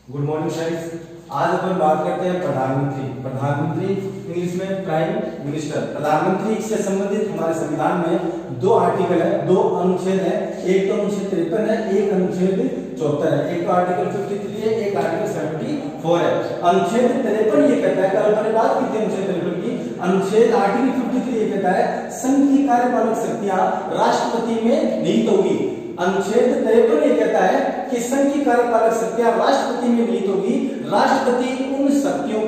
Good morning friends. आज अपन बात करते हैं प्रधानमंत्री इंग्लिश में प्राइम मिनिस्टर। प्रधानमंत्री से संबंधित हमारे संविधान में दो आर्टिकल है, दो अनुच्छेद है। एक तो अनुच्छेद 53 है, एक अनुच्छेद 74 है। एक तो आर्टिकल 53 है, एक आर्टिकल 74 है। अनुच्छेद 53 ये कहता है, कल मैंने बात की थी अनुच्छेद 53 की। अनुच्छेद आर्टिकल 53 ये कहता है संघ की कार्यपालक शक्तियां राष्ट्रपति में निहित होगी। अनुच्छेद 53 ये कहता है कि संघ की कार्यपालक शक्तियां राष्ट्रपति में निहित होगी। राष्ट्रपति उन शक्तियों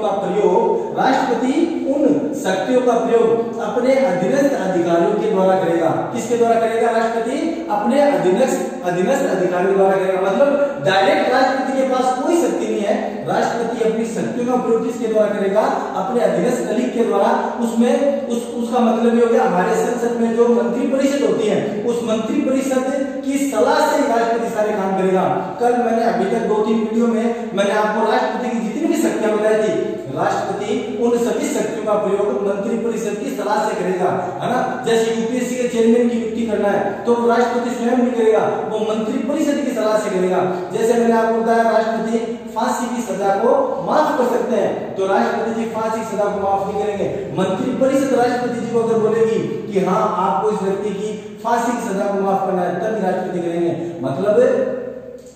का प्रयोग अपने अधीनस्थ अधिकारियों के द्वारा करेगा। किसके द्वारा करेगा? राष्ट्रपति अपने अधीनस्थ अधिकारियों द्वारा करेगा। मतलब डायरेक्ट राष्ट्रपति के पास कोई शक्ति नहीं है। राष्ट्रपति अपनी शक्तियों का प्रयोग किसके द्वारा करेगा? अपने अधीनस्थ कलीग के द्वारा। उसमें उसका मतलब ये हो गया, हमारे संसद में जो मंत्रिपरिषद होती है, उस मंत्रिपरिषद की सलाह से राष्ट्रपति सारे काम करेगा। कल मैंने अभी तक 2-3 वीडियो में मैंने आपको राष्ट्रपति की जितनी भी शक्तियां बताई थी, राष्ट्रपति उन सभी शक्तियों का प्रयोग मंत्रिपरिषद की सलाह से करेगा, है ना। जैसे यूपीएससी के चेयरमैन की नियुक्ति करना है तो राष्ट्रपति स्वयं नहीं करेगा, वो मंत्रिपरिषद की सलाह से करेगा। जैसे मैंने आपको बताया राष्ट्रपति फांसी की सजा को माफ कर सकते हैं, तो राष्ट्रपति जी फांसी की सजा को माफ नहीं करेंगे। मंत्रिपरिषद राष्ट्रपति जी को अगर बोलेगी कि हाँ आपको इस व्यक्ति की फांसी की सजा को माफ करना है, तभी राष्ट्रपति करेंगे। मतलब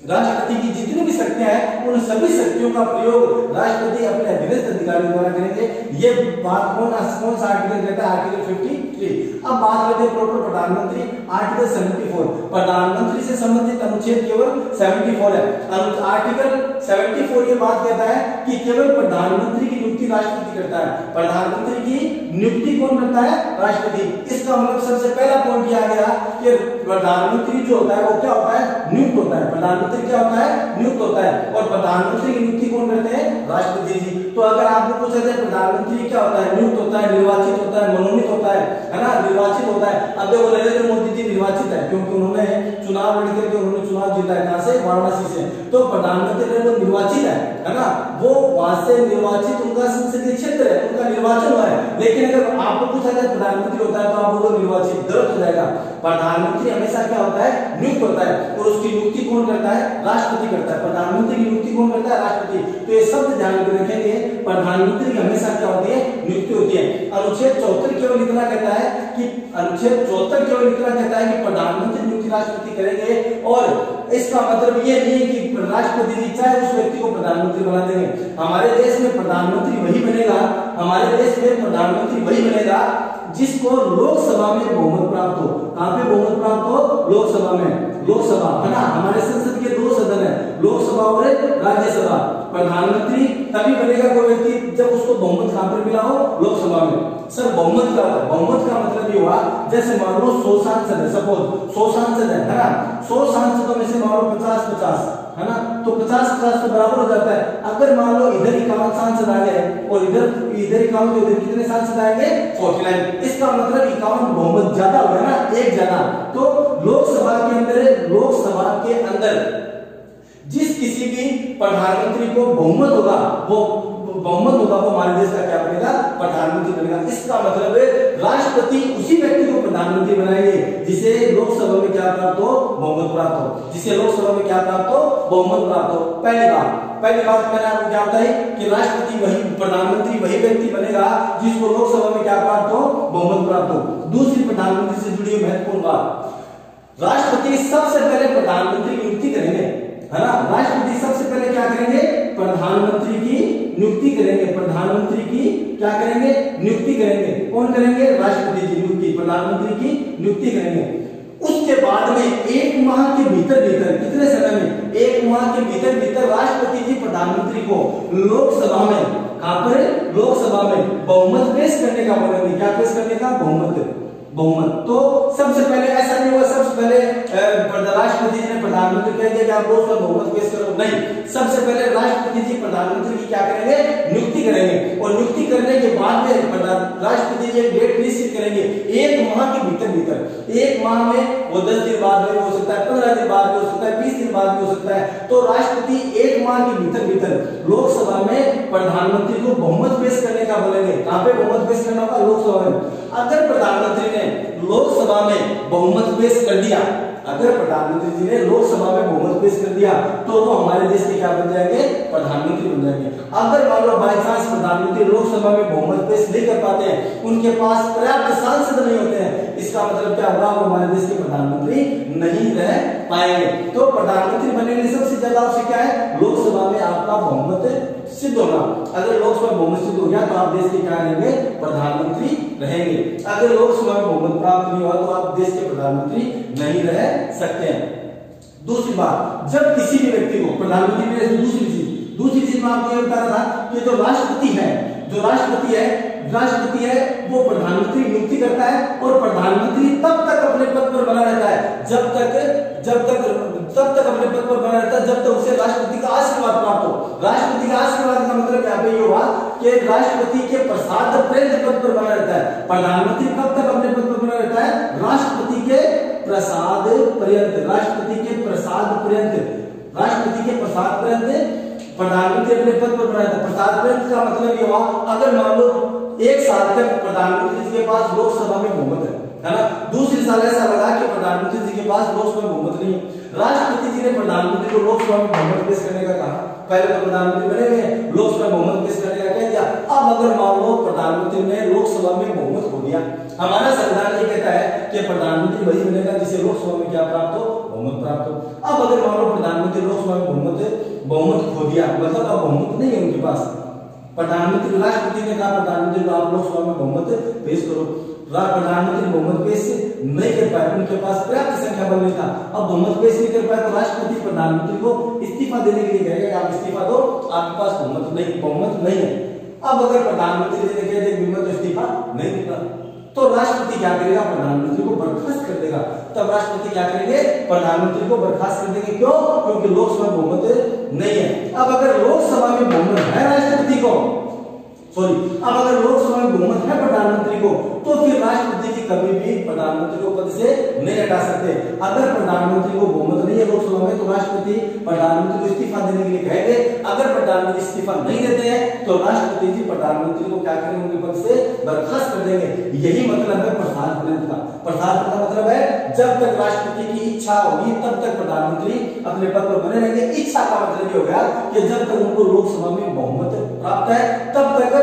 राष्ट्रपति की जितनी भी शक्तियां हैं, उन सभी शक्तियों का प्रयोग राष्ट्रपति अपने अधीनस्थ अधिकारियों द्वारा करेंगे। ये बात कौन सा आर्टिकल कहता है? आर्टिकल 53। अब बात करते हैं प्रॉपर प्रधानमंत्री, आर्टिकल 74। प्रधानमंत्री से संबंधित अनुच्छेद केवल 74 है। आर्टिकल 74 ये बात कहता है कि केवल प्रधानमंत्री की नियुक्ति राष्ट्रपति करता है। प्रधानमंत्री की नियुक्ति कौन करता है? राष्ट्रपति। इसका मतलब सबसे पहला पॉइंट ये आ गया कि प्रधानमंत्री जो होता है वो क्या होता है? नियुक्त होता है। प्रधानमंत्री क्या होता है? नियुक्त होता है। और प्रधानमंत्री की नियुक्ति कौन करते हैं? राष्ट्रपति जी। तो अगर आपको पूछा जाए प्रधानमंत्री क्या होता है? नियुक्त होता है, निर्वाचित होता है, मनोनीत होता है ना, निर्वाचित होता है। अब देखो नरेंद्र मोदी जी निर्वाचित है क्योंकि उन्होंने चुनाव लड़कर के उन्होंने चुनाव जीता है। कहां से? वाराणसी से। तो प्रधानमंत्री वो निर्वाचित है ना, वो वहां से निर्वाचित, उनका संसदीय क्षेत्र है, उनका निर्वाचन हुआ है। लेकिन अगर आपको पूछा जाए प्रधानमंत्री होता है तो आप बोलो निर्वाचित, गलत हो जाएगा। प्रधानमंत्री हमेशा क्या होता है? नियुक्त होता है। और उसकी नियुक्ति कौन करता है? राष्ट्रपति करता है। प्रधानमंत्री की नियुक्ति कौन करता है? राष्ट्रपति। तो ये शब्द ध्यान में रखेंगे, प्रधानमंत्री की हमेशा क्या होती है? नियुक्ति होती है। अनुच्छेद 74 केवल इतना कहता है कि प्रधानमंत्री नियुक्ति राष्ट्रपति करेंगे। और इसका मतलब ये नहीं है कि राष्ट्रपति जी चाहे उस व्यक्ति को प्रधानमंत्री बना देंगे। हमारे देश में प्रधानमंत्री वही बनेगा, जिसको लोकसभा में बहुमत प्राप्त हो। कहां पे बहुमत प्राप्त हो? लोकसभा में। लोकसभा है ना, हमारे संसद के 2 सदन है, लोकसभा और राज्यसभा। प्रधानमंत्री तभी बनेगा कोई व्यक्ति जब उसको बहुमत कहां पर मिला हो? लोकसभा में। सर बहुमत क्या होता है? बहुमत का मतलब ये हुआ, जैसे मान लो 100 सांसद है, सपोज 100 सांसद है ना, 100 सांसदों में से मान लो 50-50 है ना, तो 50-50 तो बराबर हो जाता है। अगर मान लो इधर 51 सांसद आ गए और इधर 51 तो इधर कितने सांसद आएंगे? 49। इसका मतलब 51 बहुमत ज्यादा हो गया ना, एक ज्यादा। तो लोकसभा के अंदर जिस किसी भी प्रधानमंत्री को बहुमत होगा वो हमारे देश का क्या बनेगा? प्रधानमंत्री बनेगा। इसका मतलब राष्ट्रपति उसी व्यक्ति को प्रधानमंत्री बनाएंगे जिसे लोकसभा में क्या प्राप्त हो? बहुमत प्राप्त हो। जिसे लोकसभा में क्या प्राप्त हो? बहुमत प्राप्त हो। पहली बात मैंने आपको क्या बताई कि प्रधानमंत्री वही व्यक्ति बनेगा जिसको लोकसभा में क्या प्राप्त हो? बहुमत प्राप्त हो। दूसरी प्रधानमंत्री से जुड़ी महत्वपूर्ण बात, राष्ट्रपति सबसे पहले प्रधानमंत्री की नियुक्ति करेंगे, है ना। राष्ट्रपति सबसे पहले क्या करेंगे? प्रधानमंत्री की नियुक्ति करेंगे। प्रधानमंत्री की क्या करेंगे? नियुक्ति करेंगे। कौन करेंगे? राष्ट्रपति जी नियुक्ति, प्रधानमंत्री की नियुक्ति करेंगे। उसके बाद में 1 माह के भीतर कितने समय में? 1 माह के भीतर राष्ट्रपति जी प्रधानमंत्री को लोकसभा में, कहां पर? लोकसभा में बहुमत पेश करने का बोलेंगे। क्या पेश करने का? बहुमत। तो सबसे पहले ऐसा नहीं हुआ सबसे पहले राष्ट्रपति जी ने प्रधानमंत्री कह दिया कि आप लोग उसका बहुमत पेश करो, नहीं। सबसे पहले राष्ट्रपति जी प्रधानमंत्री की क्या करेंगे? नियुक्ति करेंगे। और नियुक्ति करने के बाद में राष्ट्रपति जी एक डेट निश्चित करेंगे 1 माह के भीतर। 1 माह में वो 10 दिन बाद में हो सकता है, 15 दिन बाद में हो सकता है, 20 दिन बाद में हो सकता है। तो राष्ट्रपति 1 माह के भीतर लोकसभा में प्रधानमंत्री को बहुमत पेश करने का बोलेंगे। कहां पे बहुमत पेश करना होगा? लोकसभा में। अगर प्रधानमंत्री ने लोकसभा में बहुमत पेश कर दिया अगर प्रधानमंत्री जी ने लोकसभा में बहुमत पेश कर दिया तो वो हमारे देश के क्या बन जाएंगे, प्रधानमंत्री बन जाएंगे। अगर मान लो बाई चांस प्रधानमंत्री लोकसभा में बहुमत पेश नहीं कर पाते हैं, उनके पास पर्याप्त सांसद नहीं होते हैं, इसका मतलब क्या होगा, वो हमारे देश के प्रधानमंत्री नहीं रह पाएंगे। तो प्रधानमंत्री बनने के लिए सबसे ज्यादा आवश्यक क्या है, लोकसभा में आपका बहुमत सिद्ध होगा। अगर लोकसभा में बहुमत सिद्ध हो गया तो आप देश के क्या रहेंगे, प्रधानमंत्री रहेंगे। अगर लोकसभा में बहुमत प्राप्त नहीं हुआ तो आप देश के प्रधानमंत्री नहीं रह सकते हैं। दूसरी बात, जब किसी भी व्यक्ति को प्रधानमंत्री में दूसरी चीज मैं आपको ये बता रहा था कि जो राष्ट्रपति है वो प्रधानमंत्री नियुक्ति करता है और प्रधानमंत्री तब तक अपने पद पर बना रहता है जब तक अपने पद पर बना रहता है जब तक उसे राष्ट्रपति का आशीर्वाद प्राप्त हो। राष्ट्रपति का आशीर्वाद का मतलब यहाँ पे ये हुआ कि राष्ट्रपति के प्रसाद पर्यंत पद पर बना रहता है। प्रधानमंत्री कब तक अपने पद पर बना रहता है, राष्ट्रपति के प्रसाद पर्यंत प्रधानमंत्री अपने पद पर बना रहता है। प्रसाद पर्यंत का मतलब ये हुआ, अगर मान लो एक साल तक प्रधानमंत्री जी के पास लोकसभा में बहुमत है ना, दूसरे साल ऐसा लगा कि प्रधानमंत्री जी के पास लोकसभा में बहुमत नहीं है, राष्ट्रपति जी ने प्रधानमंत्री को लोकसभा में बहुमत पेश करने का कहा, पहले तो प्रधानमंत्री बने हुए हैं, लोकसभा में बहुमत पेश करने का कह दिया। अब अगर मान लो प्रधानमंत्री ने लोकसभा में बहुमत खो दिया, हमारा संविधान ये कहता है कि प्रधानमंत्री वही बनेगा जिसे लोकसभा में क्या प्राप्त हो, बहुमत प्राप्त हो। अब अगर मान लो प्रधानमंत्री लोकसभा में बहुमत खो दिया, मतलब अब बहुमत नहीं है उनके पास, प्रधानमंत्री राष्ट्रपति ने कहा प्रधानमंत्री को आप लोकसभा में बहुमत पेश करो, प्रधानमंत्री बहुमत पेश नहीं कर पाए, उनके पास पर्याप्त संख्या बल नहीं था, अब बहुमत पेश नहीं कर पाए तो राष्ट्रपति प्रधानमंत्री को इस्तीफा देने के लिए कहेगा आप इस्तीफा दो, आपके पास बहुमत नहीं है। अब अगर प्रधानमंत्री जी ने कह दिया तो इस्तीफा नहीं देता तो राष्ट्रपति क्या करेगा, प्रधानमंत्री को बर्खास्त कर देगा। तब राष्ट्रपति क्या करेंगे, प्रधानमंत्री को बर्खास्त कर देंगे। क्यों, क्योंकि लोकसभा में बहुमत नहीं है। अब अगर लोकसभा में बहुमत है राष्ट्रपति को, अब अगर लोकसभा में बहुमत है प्रधानमंत्री को, तो फिर राष्ट्रपति जी कभी भी प्रधानमंत्री को पद से नहीं हटा सकते। अगर प्रधानमंत्री को बहुमत नहीं है लोकसभा में तो राष्ट्रपति प्रधानमंत्री को इस्तीफा देने के लिए कहेंगे। अगर प्रधानमंत्री इस्तीफा नहीं देते हैं तो राष्ट्रपति जी प्रधानमंत्री को क्या करेंगे, उनके पद से बर्खास्त कर देंगे। यही मतलब है प्रसाद पर्यंत का। प्रसाद का मतलब है जब तक राष्ट्रपति की इच्छा होगी तब तक प्रधानमंत्री अपने पद पर बने रहेंगे। इच्छा का मतलब ये हो गया कि जब तक उनको लोकसभा में बहुमत प्राप्त है तब तक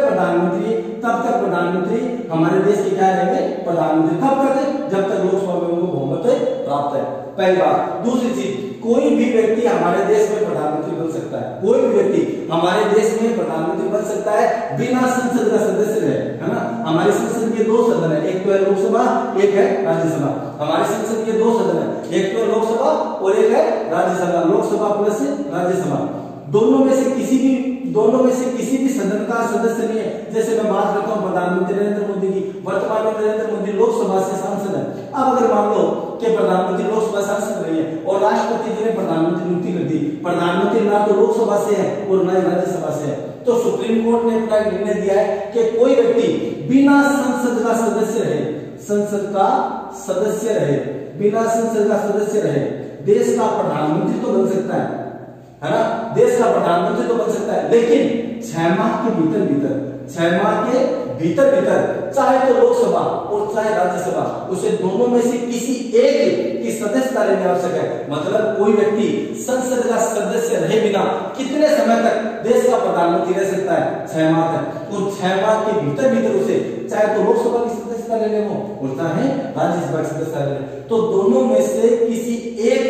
प्रधानमंत्री हमारे देश के क्या रहेंगे, प्रधानमंत्री। कब तक, जब तक लोकसभा में उनको बहुमत प्राप्त है, पहली बात। दूसरी चीज, कोई भी व्यक्ति हमारे देश में प्रधानमंत्री बन सकता है, कोई भी व्यक्ति हमारे देश में प्रधानमंत्री बन सकता है बिना संसद का सदस्य रहे, है ना। हमारी संसद के 2 सदन है, एक तो है लोकसभा, एक है राज्यसभा। हमारी संसद के 2 सदन है, एक तो है लोकसभा और एक है राज्यसभा। लोकसभा प्लस राज्यसभा, दोनों में से किसी भी सदन का सदस्य नहीं है। जैसे मैं बात करता हूँ प्रधानमंत्री नरेंद्र मोदी की, वर्तमान में नरेंद्र मोदी लोकसभा से सांसद है। अब अगर मान लो कि प्रधानमंत्री लोकसभा सांसद नहीं है और राष्ट्रपति जी ने प्रधानमंत्री नियुक्ति कर दी, प्रधानमंत्री ना तो लोकसभा से है और ना ही राज्यसभा से है, तो सुप्रीम कोर्ट ने अपना निर्णय दिया है कि कोई व्यक्ति बिना संसद का सदस्य रहे, बिना संसद का सदस्य रहे, देश का प्रधानमंत्री तो बन सकता है ना, देश का प्रधानमंत्री तो बन सकता है, लेकिन 6 माह के भीतर चाहे तो लोकसभा और चाहे राज्यसभा, उसे दोनों में से किसी एक की सदस्यता लेनी आवश्यक है। मतलब कोई व्यक्ति संसद का सदस्य रहे बिना कितने समय तक देश का प्रधानमंत्री रह सकता है, 6 माह तक। उन 6 माह के भीतर उसे चाहे तो लोकसभा की सदस्यता ले ले वो, चाहे राज्यसभा की सदस्यता ले ले, तो दोनों में से किसी एक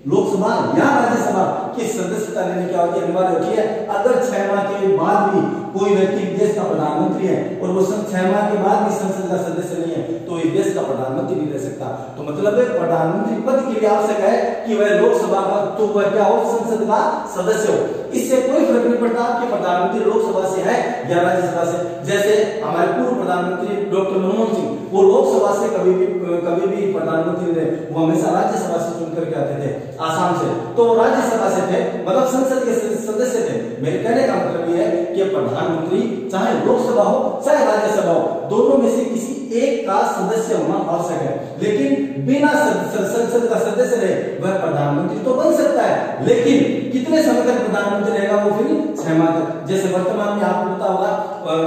लोकसभा या राज्यसभा की सदस्यता लेने की आवश्यकता अनिवार्य होती है। अगर 6 माह के बाद भी कोई व्यक्ति देश का प्रधानमंत्री है और वो 6 माह के बाद भी संसद का सदस्य नहीं है तो इस देश का प्रधानमंत्री नहीं रह सकता। तो मतलब प्रधानमंत्री पद के लिए आवश्यक है कि वह लोकसभा का तो वह क्या हो, संसद का सदस्य हो। इससे कोई फर्क नहीं पड़ता कि प्रधानमंत्री लोकसभा से है या राज्यसभा से। जैसे हमारे पूर्व प्रधानमंत्री डॉक्टर मनमोहन सिंह, वो लोकसभा से कभी भी प्रधानमंत्री रहे, वो हमेशा राज्यसभा से चुन करके आते थे, आसाम से, तो वो राज्यसभा से थे, मतलब संसद के सदस्य थे। मेरे कहने का मतलब यह है कि प्रधानमंत्री चाहे लोकसभा हो चाहे राज्यसभा हो, दोनों में से किसी एक का सदस्य होना आवश्यक है। लेकिन बिना संसद का सदस्य रहे वह प्रधानमंत्री तो बन सकता है, लेकिन कितने समय तक प्रधानमंत्री रहेगा वो फिर 6 माह तक। जैसे वर्तमान में आपको पता होगा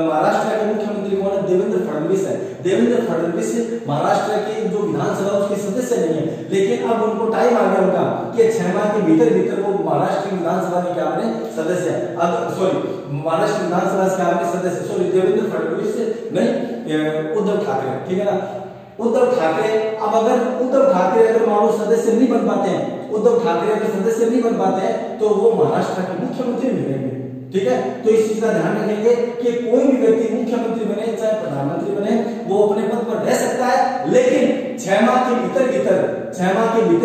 महाराष्ट्र के मुख्यमंत्री कौन है? देवेंद्र फडणवीस है। देवेंद्र फडणवीस महाराष्ट्र के जो विधानसभा उसके सदस्य नहीं है, लेकिन अब उनको टाइम आ गया उनका कि 6 माह के भीतर भीतर वो महाराष्ट्र की विधानसभा के क्या बने सदस्य। अब महाराष्ट्र विधानसभा के क्या बने सदस्य, देवेंद्र फडणवीस नहीं, उद्धव ठाकरे, ठीक है ना, उद्धव ठाकरे। अब अगर उद्धव ठाकरे अगर मान लो सदस्य नहीं बन पाते हैं, उद्धव ठाकरे अगर सदस्य नहीं बन पाते हैं तो वो महाराष्ट्र के मुख्यमंत्री नहीं रहेंगे, ठीक है। तो इस चीज का ध्यान रखेंगे कि कोई भी व्यक्ति मुख्यमंत्री बने चाहे प्रधानमंत्री बने वो अपने पद पर रह सकता है, लेकिन 6 माह के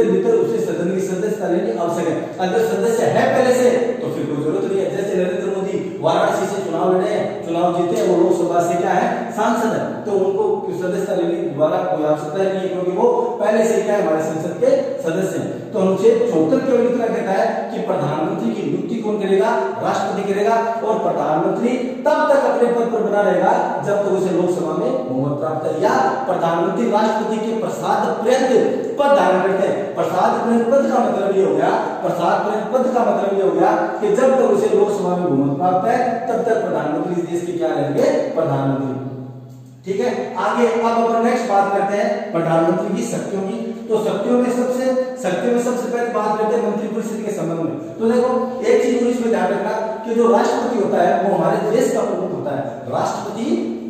भीतर उसे सदन की सदस्यता लेनी आवश्यक है। अगर सदस्य है पहले से तो फिर कोई जरूरत नहीं है। जैसे नरेंद्र मोदी वाराणसी से चुनाव लड़े हैं, चुनाव जीते, वो लोकसभा से क्या है सांसद है, तो उनको सदस्यता लेने द्वारा कोई आवश्यकता नहीं है, क्योंकि वो पहले से क्या है हमारे संसद के सदस्य हैं। तो अनुच्छेद 74 केवल इतना कहता है कि प्रधानमंत्री की नियुक्ति कौन करेगा? राष्ट्रपति करेगा, और प्रधानमंत्री तब तक अपने पद पर बना रहेगा जब तक उसे लोकसभा में बहुमत प्राप्त है, या प्रधानमंत्री राष्ट्रपति के प्रसाद पर्यंत पद धारण करते हैं। प्रसाद पर्यंत पद का मतलब ये हो गया, प्रसाद पर्यंत पद का मतलब ये हो गया कि जब तक उसे लोकसभा में बहुमत प्राप्त है तब तक प्रधानमंत्री इस देश के क्या रहेंगे? प्रधानमंत्री, ठीक है। आगे अब अपन नेक्स्ट बात करते हैं प्रधानमंत्री की शक्तियों की। तो शक्तियों में सबसे पहले बात करते हैं मंत्री परिषद के संबंध में। तो देखो एक चीज और इसमें ध्यान रखना कि जो राष्ट्रपति होता है वो हमारे देश का प्रमुख होता है। राष्ट्रपति,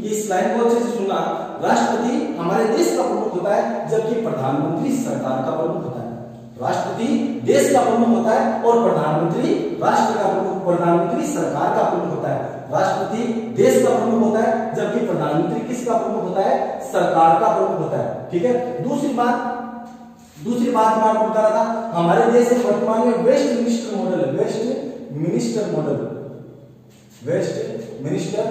इस लाइन को अच्छे से सुनना, राष्ट्रपति हमारे देश का प्रमुख होता है, जबकि प्रधानमंत्री सरकार का प्रमुख होता है। राष्ट्रपति देश का प्रमुख होता है और प्रधानमंत्री राष्ट्र का प्रमुख, प्रधानमंत्री सरकार का प्रमुख होता है। राष्ट्रपति देश का प्रमुख होता है, जबकि प्रधानमंत्री किसका प्रमुख होता है? सरकार का प्रमुख होता है, ठीक है। दूसरी बात मैं आपको बता रहा था, हमारे देश में वर्तमान में वेस्ट मिनिस्टर मॉडल है। वेस्ट मिनिस्टर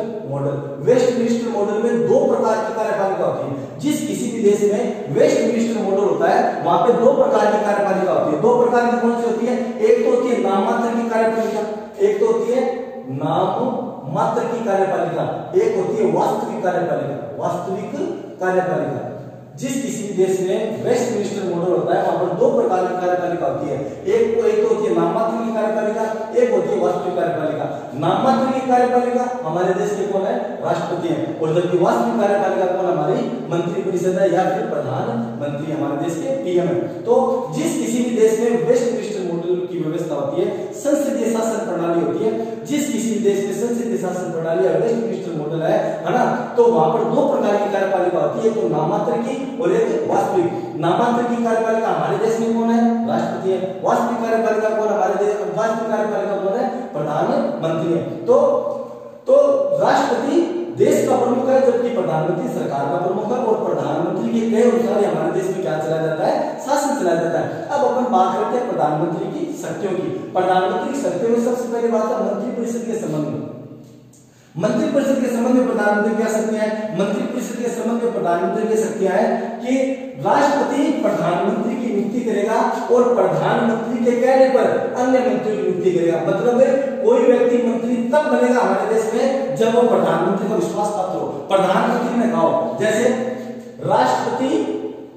मॉडल में 2 प्रकार की कार्यपालिका होती है। जिस किसी भी देश में वेस्ट मिनिस्टर मॉडल होता है वहां पे 2 प्रकार की कार्यपालिका होती है। 2 प्रकार की कौन सी होती है? एक तो होती है नाम मात्र की कार्यपालिका, एक तो होती है नाम मात्र की कार्यपालिका, एक होती है वास्तविक कार्यपालिका। जिस किसी भी देश में वेस्ट मिनिस्टर मॉडल होता है वहां पर 2 प्रकार की कार्यपालिका होती है। एक तो होती है नाममात्र की कार्यपालिका, एक होती है वास्तविक कार्यपालिका। नाममात्र की कार्यपालिका हमारे देश के कौन है? राष्ट्रपति है, और जबकि वास्तविक कार्यपालिका कौन? हमारी मंत्री परिषद है या फिर प्रधानमंत्री हमारे देश के पीएम है। तो जिस किसी भी देश में वेस्ट मिनिस्टर मॉडल की व्यवस्था होती है, संसदीय शासन प्रणाली होती है, जिस किसी भी देश में संसदीय शासन प्रणाली या वेस्ट मिनिस्टर मॉडल है ना, तो वहां पर 2 प्रकार की कार्यपालिका होती है, तो नाममात्र की और एक वास्तविक। नाममात्र की कार्यपालिका हमारे देश में कौन है? राष्ट्रपति है। वास्तविक कार्यपालिका कौन हमारे देश? वास्तविक कार्यपालिका कौन है? प्रधानमंत्री है। तो राष्ट्रपति देश का प्रमुख है, जबकि प्रधानमंत्री सरकार का प्रमुख है, और प्रधानमंत्री के कहे अनुसार हमारे देश में क्या चलाया जाता है? शासन चलाया जाता है। अब अपन बात करते हैं प्रधानमंत्री की शक्तियों की। प्रधानमंत्री की शक्तियों में सबसे पहले बात है मंत्री परिषद के संबंध में। मंत्री परिषद के संबंध में प्रधानमंत्री क्या शक्तियां हैं? मंत्री परिषद के संबंध में प्रधानमंत्री की शक्तियां हैं कि राष्ट्रपति प्रधानमंत्री की नियुक्ति करेगा और प्रधानमंत्री के कहने पर अन्य मंत्रियों की नियुक्ति करेगा। मतलब कोई व्यक्ति मंत्री तब बनेगा हमारे देश में जब वो प्रधानमंत्री का विश्वास पात्र हो। प्रधानमंत्री ने कहा, जैसे राष्ट्रपति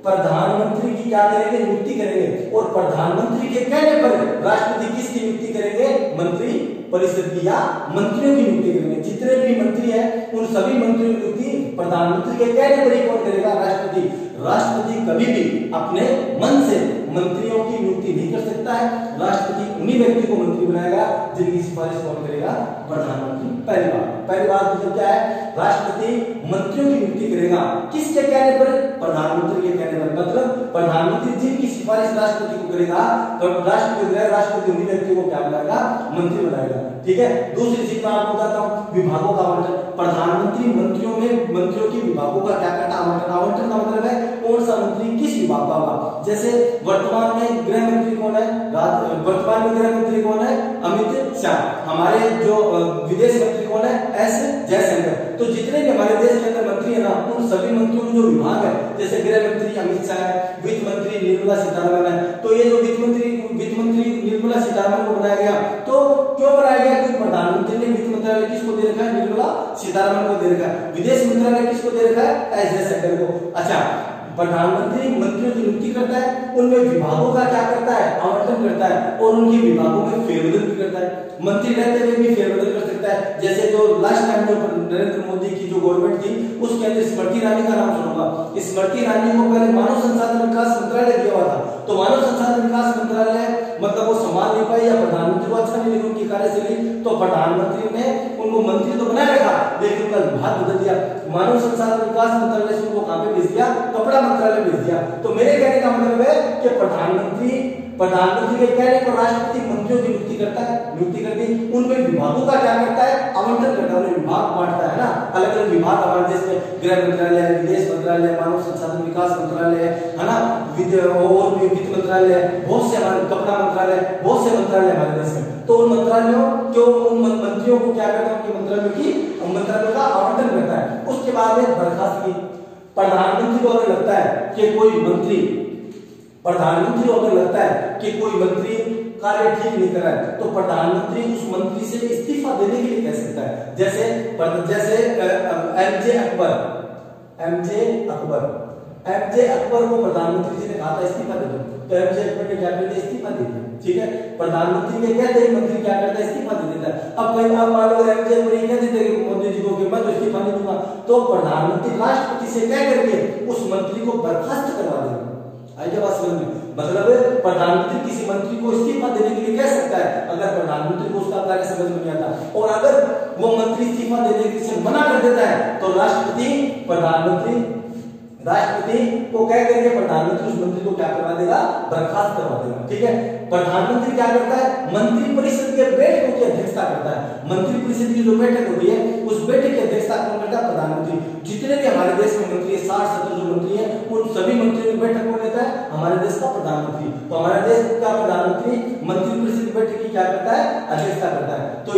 प्रधानमंत्री की क्या करेंगे? नियुक्ति करेंगे, और प्रधानमंत्री के कहने पर राष्ट्रपति किसकी नियुक्ति करेंगे? मंत्री परिषद की या मंत्रियों की नियुक्ति करेंगे। जितने भी मंत्री हैं उन सभी मंत्रियों की नियुक्ति प्रधानमंत्री के कहने पर ही कौन करेगा? राष्ट्रपति। राष्ट्रपति कभी भी अपने मन से मंत्रियों की नियुक्ति नहीं कर सकता है। राष्ट्रपति उन्हीं व्यक्ति को मंत्री बनाएगा जिनकी सिफारिश कौन करेगा? प्रधानमंत्री। पहली बात मतलब क्या है? राष्ट्रपति मंत्रियों की नियुक्ति करेगा किसके कहने पर? प्रधानमंत्री के कहने पर। मतलब प्रधानमंत्री जिनकी सिफारिश राष्ट्रपति को करेगा तो राष्ट्रपति उन्हीं व्यक्ति को क्या बनाएगा? मंत्री बनाएगा, ठीक है। दूसरी चीज मैं आपको बताता हूँ, विभागों का आवंटन। प्रधानमंत्री मंत्रियों की विभागों का क्या करता? आवंटन का मतलब है कौन सा मंत्री किस विभाग का होगा। जैसे वर्तमान में गृह मंत्री कौन है? वर्तमान में गृह मंत्री कौन है? अमित शाह। हमारे जो विदेश मंत्री कौन है? एस जयशंकर। तो जितने भी हमारे देश के अंदर मंत्री है ना, उन सभी मंत्रियों में जो विभाग है, जैसे गृह मंत्री अमित शाह है, वित्त मंत्री निर्मला सीतारमण है, तो ये जो वित्त मंत्री निर्मला सीतारमण को बनाया गया, तो मंत्रालय किसको दे रखा है? निर्मला सीतारमण को दे रखा है। विदेश मंत्रालय किसको दे रखा है? एस जयशंकर को। अच्छा, प्रधानमंत्री मंत्रियों की नियुक्ति करता है, उनमें विभागों का क्या करता है? आवंटन करता है और उनके विभागों में फेरबदल भी करता है। मंत्री रहते हुए भी फेरबदल कर सकता है। जैसे जो लास्ट टाइम जो नरेंद्र मोदी की जो गवर्नमेंट थी उसके अंदर स्मृति ईरानी का नाम सुनूंगा। स्मृति ईरानी को पहले मानव संसाधन विकास मंत्रालय दिया हुआ था, तो मानव संसाधन विकास मंत्रालय मतलब वो संभाल नहीं पाई या प्रधानमंत्री को अच्छा नहीं लगी उनकी कार्यशैली, तो प्रधानमंत्री ने उनको मंत्री तो बनाए रखा लेकिन उनका विभाग बदल दिया। मानव संसाधन विकास मंत्रालय से उनको कहां पे भेज दिया? कपड़ा मंत्रालय भेज दिया। तो मेरे कहने का मतलब है कि प्रधानमंत्री के कहने पर राष्ट्रपति मंत्रियों की नियुक्ति करता है, नियुक्ति करके उनमें विभागों का क्या करता है? आवंटन करता है, उन्हें विभाग बांटता है ना, अलग अलग विभाग हमारे देश में गृह मंत्रालय, विदेश मंत्रालय, मानव संसाधन विकास मंत्रालय है ना, और वित्त मंत्रालय, बहुत से हमारे कपड़ा मंत्रालय, बहुत से मंत्रालय हमारे देश में। तो उन मंत्रालयों को उन मंत्रियों को क्या करता है? उनके मंत्रालयों का आवंटन करता है। उसके बाद में बर्खास्तगी। प्रधानमंत्री को अगर लगता है कि कोई मंत्री कार्य ठीक नहीं कर रहा है तो प्रधानमंत्री उस मंत्री से इस्तीफा देने के लिए कह सकता है। जैसे एमजे अकबर को प्रधानमंत्री जी ने कहा था इस्तीफा दे दो, तो एमजे अकबर ने क्या कर दिया? इस्तीफा दे दिया। ठीक है, प्रधानमंत्री ने कहते हैं मंत्री क्या करता है? इस्तीफा दे देता है। अब कई बार मान लो एमजे अकबर ये कह देते हैं मोदी जी को कि मैं तो इस्तीफा नहीं दूंगा, तो प्रधानमंत्री राष्ट्रपति से कह करके उस मंत्री को बर्खास्त करवा देगा। आइए बात समझ में, मतलब प्रधानमंत्री किसी मंत्री को इस्तीफा देने के लिए कह सकता है अगर प्रधानमंत्री को उसका कार्य समझ में नहीं आता, और अगर वो मंत्री इस्तीफा देने से मना कर देता है तो राष्ट्रपति को कह करके प्रधानमंत्री उस मंत्री को क्या करवा देगा? बर्खास्त करवा देगा। ठीक है, प्रधानमंत्री क्या करता है? मंत्री परिषद के बैठकों की अध्यक्षता करता है। मंत्री परिषद की जो बैठक होती है उस बैठक की अध्यक्षता कौन करता है? प्रधानमंत्री। जितने भी हमारे देश में मंत्री है, 60-70 जो मंत्री है, उन सभी मंत्रियों की बैठक कौन लेता है? हमारे देश का प्रधानमंत्री। तो हमारे देश का प्रधानमंत्री मंत्री परिषद की बैठक की क्या करता है? अध्यक्षता करता है। तो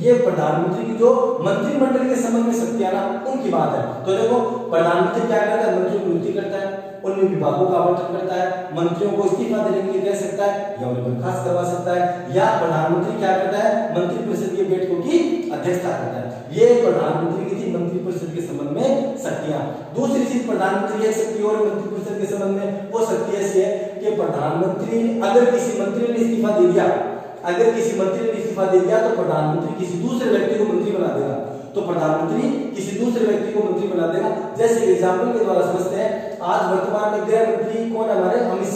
ये प्रधानमंत्री की जो मंत्रिमंडल के संबंध में शक्तियां ना उनकी बात है। तो देखो प्रधानमंत्री क्या करता है? मंत्रियों की नियुक्ति करता है, उनमें विभागों का आवंटन करता है, मंत्रियों को इस्तीफा देने के लिए कह सकता है या उन्हें बर्खास्त करवा सकता है, या प्रधानमंत्री क्या करता है? मंत्री परिषद की बैठकों की अध्यक्षता करता है। ये प्रधानमंत्री की थी मंत्री परिषद के संबंध में शक्तियां। दूसरी चीज प्रधानमंत्री की शक्ति और मंत्री परिषद के संबंध में वो शक्ति ऐसी है कि प्रधानमंत्री अगर किसी मंत्री ने इस्तीफा दे दिया तो प्रधानमंत्री किसी दूसरे व्यक्ति को मंत्री बना देगा। जैसे एग्जाम्पल के द्वारा समझते हैं, आज वर्तमान में गृह मंत्री कौन है? हमारे अमित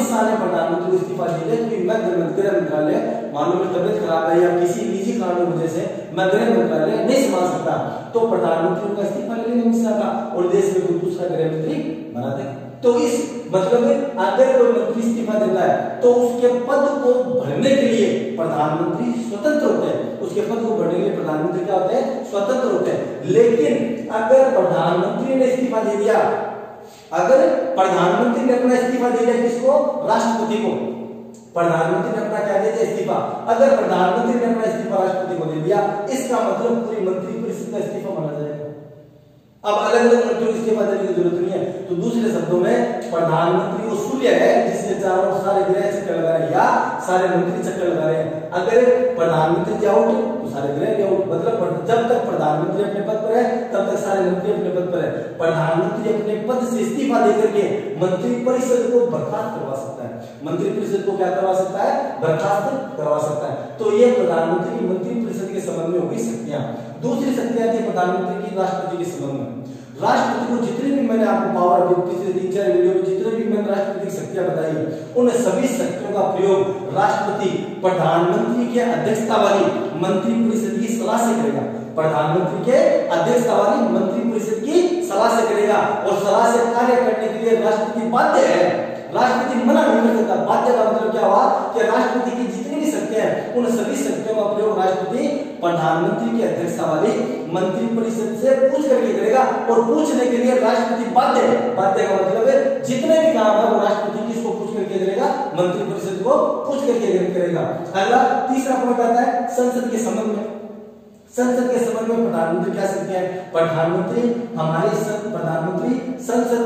शाह ने प्रधानमंत्री को इस्तीफा दिया कि मैं गृह मंत्रालय मानो में तबियत खराब है या किसी निजी कारणों की वजह से मैं गृह मंत्रालय नहीं संभाल सकता, तो प्रधानमंत्री का इस्तीफा ले लेंगे अमित शाह का और देश में कोई दूसरा गृह मंत्री बना दे। तो इस मतलब अगर कोई मंत्री इस्तीफा देता है तो उसके पद को भरने के लिए प्रधानमंत्री स्वतंत्र होते हैं। उसके पद को भरने के लिए प्रधानमंत्री क्या होते हैं? स्वतंत्र होते हैं। लेकिन अगर प्रधानमंत्री ने इस्तीफा दे दिया, किसको? राष्ट्रपति को। प्रधानमंत्री ने अपना क्या दे दिया? इस्तीफा। अगर प्रधानमंत्री ने अपना इस्तीफा राष्ट्रपति को दे दिया, इसका मतलब पूरी मंत्री परिषद का इस्तीफा माना जाएगा। अब अलग अलग मंत्रियों को इस्तीफा देने की जरूरत नहीं है। तो दूसरे शब्दों में प्रधानमंत्री वो सूर्य है जिसके चारों सारे ग्रह चक्कर लगा रहे हैं या सारे मंत्री चक्कर लगा रहे हैं। अगर प्रधानमंत्री आउट तो सारे ग्रह भी आउट। मतलब जब तक प्रधानमंत्री अपने पद पर है तब तक सारे मंत्री अपने पद पर है। प्रधानमंत्री अपने पद से इस्तीफा देकर के मंत्री परिषद को बर्खास्त करवा सकता है। मंत्री परिषद को क्या करवा सकता है? बर्खास्त करवा सकता है। तो ये प्रधानमंत्री की मंत्री परिषद के संबंध में होगी शक्तियां। दूसरी शक्तियां थी प्रधानमंत्री की राष्ट्रपति के संबंध में। राष्ट्रपति को जितनी भी मैंने आपको पावर पिछले 3-4 वीडियो में जितने भी मैंने राष्ट्रपति की शक्तियां बताई उन सभी शक्तियों का प्रयोग राष्ट्रपति प्रधानमंत्री के अध्यक्षता वाली मंत्री परिषद की सलाह से करेगा। प्रधानमंत्री के अध्यक्षता वाली मंत्री परिषद की सलाह से करेगा और सलाह से कार्य करने के लिए राष्ट्रपति बाध्य है। राष्ट्रपति मना नहीं कर सकता। बाध्य का मतलब क्या हुआ कि राष्ट्रपति की जितनी भी शक्तियां हैं उन सभी शक्तियों का प्रयोग राष्ट्रपति प्रधानमंत्री की अध्यक्षता वाली मंत्री परिषद से पूछ करके करेगा और पूछने के लिए राष्ट्रपति बाध्य है। बाध्य का मतलब है जितने भी काम है वो राष्ट्रपति किसको पूछ करके करेगा? मंत्री परिषद को पूछ करके करेगा। अगला तीसरा पॉइंट आता है संसद के संबंध में। संसद के संबंध में प्रधानमंत्री क्या शक्तियां है? प्रधानमंत्री संसद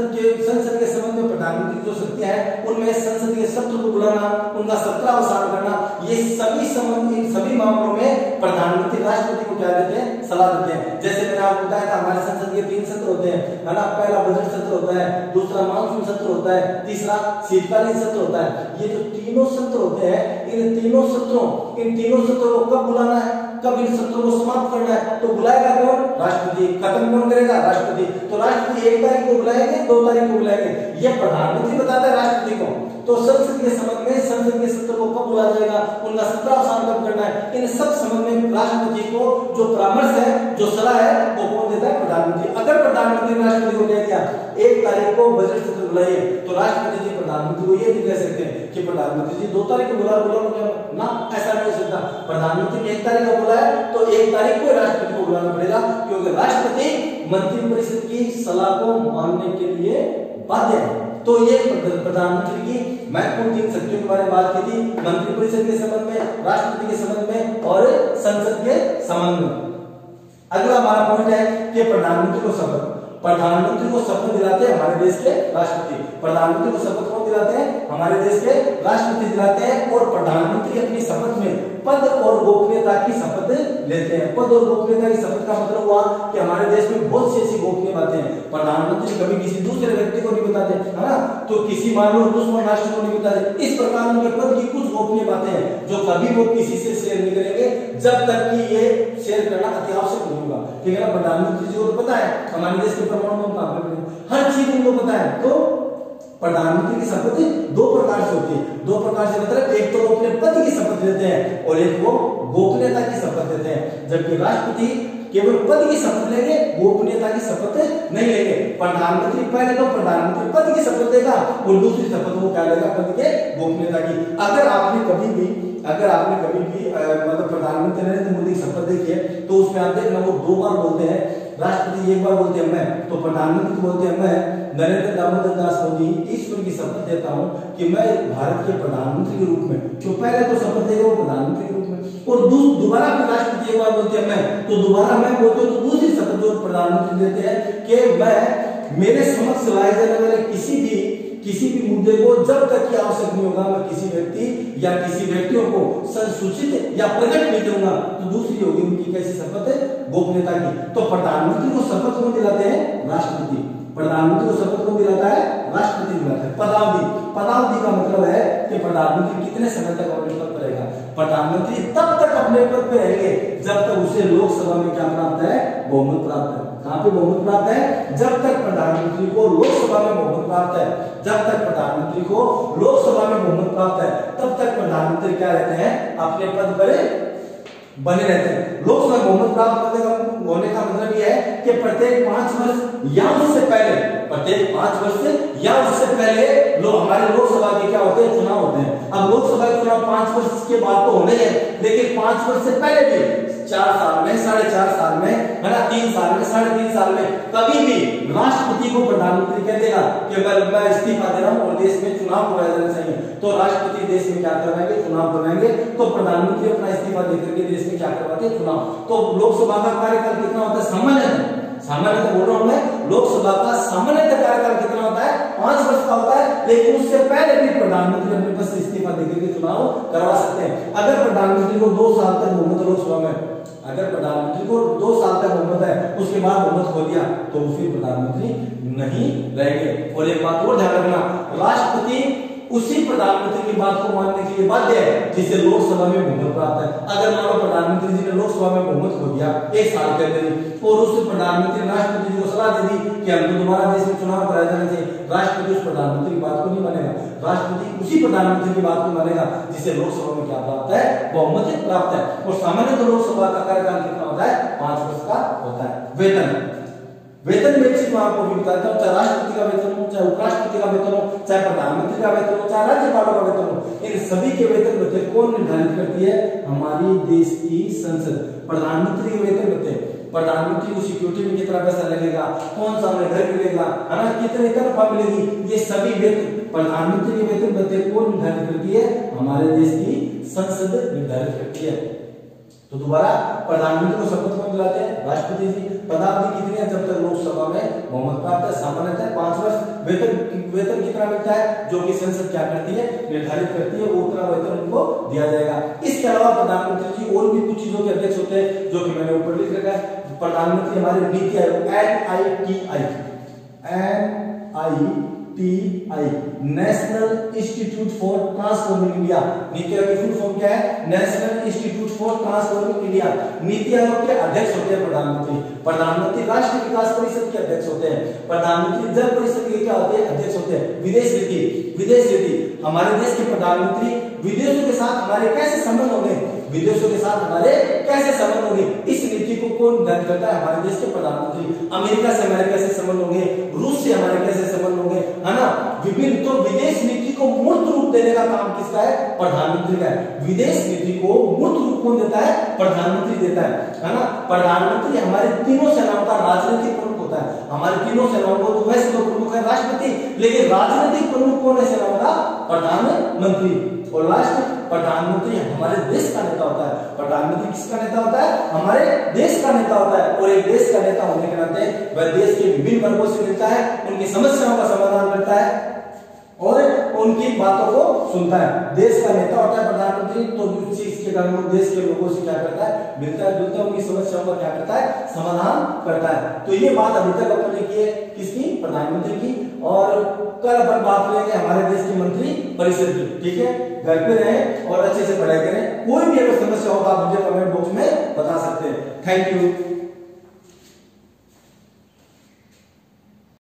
के संबंध में प्रधानमंत्री जो शक्तियां हैं उनमें संसद के सत्र को बुलाना, उनका सत्रावसान करना, ये सभी सभी मामलों में प्रधानमंत्री राष्ट्रपति को क्या देते हैं, सलाह देते हैं। जैसे मैंने आपको बताया था हमारे संसद के 3 सत्र होते हैं, है ना। पहला बजट सत्र होता है, दूसरा मानसून सत्र होता है, तीसरा शीतकालीन सत्र होता है। ये जो तीनों सत्र होते हैं, इन तीनों सत्रों को कब बुलाना है, कब इन सत्रों को समाप्त करना है, तो बुलाएगा कौन, राष्ट्रपति। खत्म कौन करेगा, राष्ट्रपति। तो राष्ट्रपति 1 तारीख को बुलाएंगे, 2 तारीख को बुलाएंगे, ये प्रधानमंत्री बताता है राष्ट्रपति को। तो संसद के संबंध में संसद के सत्र को कब बुलाया जाएगा, उनका सत्रावसान कब करना है, इन सब संबंध में राष्ट्रपति को जो परामर्श है, जो सलाह है, वो कौन देता है, प्रधानमंत्री। अगर प्रधानमंत्री ने राष्ट्रपति को कह दिया 1 तारीख को बजट सत्र बुलाइए, तो राष्ट्रपति जी प्रधानमंत्री को ये नहीं कह सकते कि प्रधानमंत्री जी 2 तारीख को बुला ना, ऐसा नहीं हो सकता। प्रधानमंत्री ने 1 तारीख को बुलाया तो 1 तारीख को राष्ट्रपति को बुलाना पड़ेगा, क्योंकि राष्ट्रपति मंत्रिपरिषद की सलाह को मानने के लिए बाध्य है। तो ये प्रधानमंत्री की महत्वपूर्ण 3 शक्तियों के बारे में बात की थी, मंत्रिपरिषद के संबंध में, राष्ट्रपति के संबंध में और संसद के संबंध में। अगला हमारा पॉइंट है कि प्रधानमंत्री को शपथ दिलाते हैं हमारे देश के राष्ट्रपति। प्रधानमंत्री को शपथ कौन दिलाते हैं, हमारे देश के राष्ट्रपति दिलाते हैं। और प्रधानमंत्री अपनी शपथ में पद और गोपनीयता की शपथ लेते हैं। पद और गोपनीयता की शपथ का मतलब हुआ कि हमारे देश में बहुत सी ऐसी गोपनीय बातें हैं, प्रधानमंत्री कभी किसी दूसरे व्यक्ति को नहीं बताते, है ना। तो किसी मान लो दुश्मन राष्ट्र को नहीं बताते। इस प्रकार उनके पद की कुछ गोपनीय बातें हैं जो कभी वो किसी से शेयर नहीं करेंगे, जब तक कि ये शेयर करना अति आवश्यक नहीं होगा, ठीक है ना। प्रधानमंत्री जी को तो पता है हमारे देश के परमाणु बम कहां पे, हर चीज उनको पता है। तो प्रधानमंत्री की शपथ 2 प्रकार से होती है। 2 प्रकार से मतलब एक तो वो अपने पद की शपथ लेते हैं और एक वो गोपनीयता की शपथ लेते हैं। जबकि राष्ट्रपति केवल पद की शपथ लेंगे, गोपनीयता की शपथ नहीं लेंगे। प्रधानमंत्री पहले तो प्रधानमंत्री पद की शपथ लेगा और दूसरी शपथ वो क्या लेगा, पद के गोपनीयता की। अगर आपने कभी भी मतलब प्रधानमंत्री नरेंद्र मोदी की शपथ देखी है, तो उसमें आप देखना वो 2 बार बोलते हैं। राष्ट्रपति 1 बार बोलते हैं मैं, तो प्रधानमंत्री बोलते हैं मैं नरेंद्र दामोदर दास मोदी ईश्वर की शपथ देता हूं कि मैं भारत के प्रधानमंत्री के रूप में, जो पहले तो शपथ देगा वो प्रधानमंत्री के रूप में, और दोबारा फिर राष्ट्रपति 1 बार बोलते हैं मैं, तो दोबारा मैं बोलते हूं, तो दूसरी शपथ जो प्रधानमंत्री देते हैं कि मैं मेरे समक्ष लाए जाने वाले किसी भी मुद्दे को जब तक की आवश्यक नहीं होगा, मैं किसी व्यक्ति या किसी व्यक्तियों को संसूचित या प्रकट नहीं करूंगा। तो दूसरी होगी उनकी कैसी शपथ है, गोपनीयता की। तो प्रधानमंत्री को शपथ कौन दिलाते हैं, राष्ट्रपति। प्रधानमंत्री को शपथ कौन दिलाता है, राष्ट्रपति दिलाता है। पदावधि का मतलब है कि प्रधानमंत्री कितने समय तक अपने पद पर रहेगा। प्रधानमंत्री तब तक अपने पद पर रहेंगे जब तक उसे लोकसभा में क्या प्राप्त है, बहुमत प्राप्त है। कहां पे बहुमत प्राप्त है, जब तक प्रधानमंत्री को लोकसभा में बहुमत प्राप्त है, जब तक प्रधानमंत्री को लोकसभा में बहुमत प्राप्त है, तब तक प्रधानमंत्री क्या रहते हैं, अपने पद पर बने रहते हैं। लोकसभा में बहुमत प्राप्त होने का मतलब यह है कि प्रत्येक 5 वर्ष या उससे पहले लोग हमारे लोकसभा के क्या होते हैं, चुनाव होते हैं। अब लोकसभा के चुनाव 5 वर्ष के बाद तो होने हैं, लेकिन 5 वर्ष से पहले भी 4 साल में, 4.5 साल में, है ना, 3 साल में, 3.5 साल में कभी भी राष्ट्रपति को प्रधानमंत्री कह देगा कि मैं इस्तीफा दे रहा हूं और देश में चुनाव कराया जाना चाहिए, तो राष्ट्रपति देश में क्या करवाएंगे, चुनाव करवाएंगे। तो प्रधानमंत्री अपना इस्तीफा देकर के देश में क्या करवाते हैं, चुनाव। तो लोकसभा का कार्यकाल कितना होता है, सामान्यतः बोल रहा हूं मैं, लोकसभा का सामान्यतः कार्यकाल कितना होता है, 5 वर्ष का होता है। लेकिन उससे पहले भी प्रधानमंत्री अपने पद से इस्तीफा देकर के चुनाव करवा सकते हैं। अगर प्रधानमंत्री को 2 साल तक बहुमत लोकसभा में, अगर प्रधानमंत्री को 2 साल तक बहुमत है, उसके बाद बहुमत खो दिया, तो फिर प्रधानमंत्री नहीं रहेंगे। और एक बात और ध्यान रखना, राष्ट्रपति उसी प्रधानमंत्री की बात को मानने के लिए बाध्य है जिसे लोकसभा में बहुमत प्राप्त है। अगर मान लो प्रधानमंत्री जी ने लोकसभा में बहुमत खो दिया 1 साल के अंदर, और उस प्रधानमंत्री राष्ट्रपति जी को सलाह दे दी कि हमको दोबारा देश में चुनाव कराया जाना चाहिए, राष्ट्रपति उस प्रधानमंत्री की बात को नहीं मानेगा। राष्ट्रपति उसी प्रधानमंत्री की बात को मानेगा जिसे लोकसभा में क्या प्राप्त है, बहुमत प्राप्त है। और सामान्यतः लोकसभा का कार्यकाल कितना होता है, 5 वर्ष का होता है। वेतन में चीज मैं आपको भी बताता हूँ, चाहे राष्ट्रपति का वेतन हो, चाहे उपराष्ट्रपति का वेतन हो, चाहे प्रधानमंत्री का वेतन हो, चाहे राज्यपालों का वेतन हो, इन सभी के वेतन भत्ते कौन निर्धारित करती है, हमारी देश की संसद। प्रधानमंत्री के वेतन भत्ते, प्रधानमंत्री को सिक्योरिटी में कितना पैसा लगेगा, कौन सा हमें घर मिलेगा, है ना, कितनी तनख्वाह मिलेगी, ये सभी वेतन प्रधानमंत्री के वेतन भत्ते कौन निर्धारित करती है, हमारे देश की संसद निर्धारित करती है। तो दोबारा प्रधानमंत्री को शपथ कौन दिलाते हैं? राष्ट्रपति जी। पदावधि कितनी है? जब तक लोकसभा में बहुमत प्राप्त है। सामान्यतः 5 वर्ष। वेतन कितना मिलता है? जो कि संसद क्या करती है? निर्धारित करती है, वो उतना वेतन उनको दिया जाएगा। इसके अलावा प्रधानमंत्री जी और भी कुछ चीजों के अध्यक्ष होते हैं, जो कि मैंने ऊपर लिख रखा है। प्रधानमंत्री हमारे NITI Aayog NITI national institute for transforming India. NITI Aayog की फुल फॉर्म क्या है? National institute for transforming India. NITI Aayog के अध्यक्ष होते हैं प्रधानमंत्री। प्रधानमंत्री राष्ट्रीय विकास परिषद के अध्यक्ष होते हैं। प्रधानमंत्री जल परिषद के क्या होते हैं? अध्यक्ष होते हैं। विदेश नीति हमारे देश के प्रधानमंत्री विदेशों के साथ हमारे कैसे संबंध होंगे, विदेशों के साथ हमारे कैसे संबंध होंगे, इस नीति को कौन निर्धारित करता है? हमारे देश के प्रधानमंत्री। अमेरिका से हमारे कैसे संबंध होंगे, रूस से हमारे कैसे संबंध होंगे, है ना। विभिन्न तो विदेश नीति को मूर्त रूप देने का काम किसका है? प्रधानमंत्री का है। विदेश नीति को मूर्त रूप कौन देता है? प्रधानमंत्री देता है ना। प्रधानमंत्री हमारे तीनों सेनाओं का राजनीतिक प्रमुख होता है। हमारे तीनों सेनाओं को तो वैसे तो प्रमुख है राष्ट्रपति, लेकिन राजनीतिक प्रमुख कौन है सेनाओं का? प्रधानमंत्री। और लास्ट प्रधानमंत्री हमारे देश का नेता होता है। प्रधानमंत्री किसका नेता होता है? हमारे देश का नेता होता है। और एक देश का नेता होने के नाते वह देश के विभिन्न वर्गों से मिलता है, उनकी समस्याओं का समाधान करता है और उनकी बातों को सुनता है। देश का नेता होता है प्रधानमंत्री, तो इसके कारण वो देश के लोगों से क्या करता है? मिलता है जुलता है, उनकी समस्याओं का क्या करता है? समाधान करता है। तो ये बात अभी तक अपन ने की है किसकी? प्रधानमंत्री की। और कल अपन बात करेंगे हमारे देश के मंत्री परिषद की। ठीक है, घर पे रहें और अच्छे से पढ़ाई करें। कोई भी अगर समस्या हो तो आप मुझे कमेंट बॉक्स में बता सकते हैं। Thank you.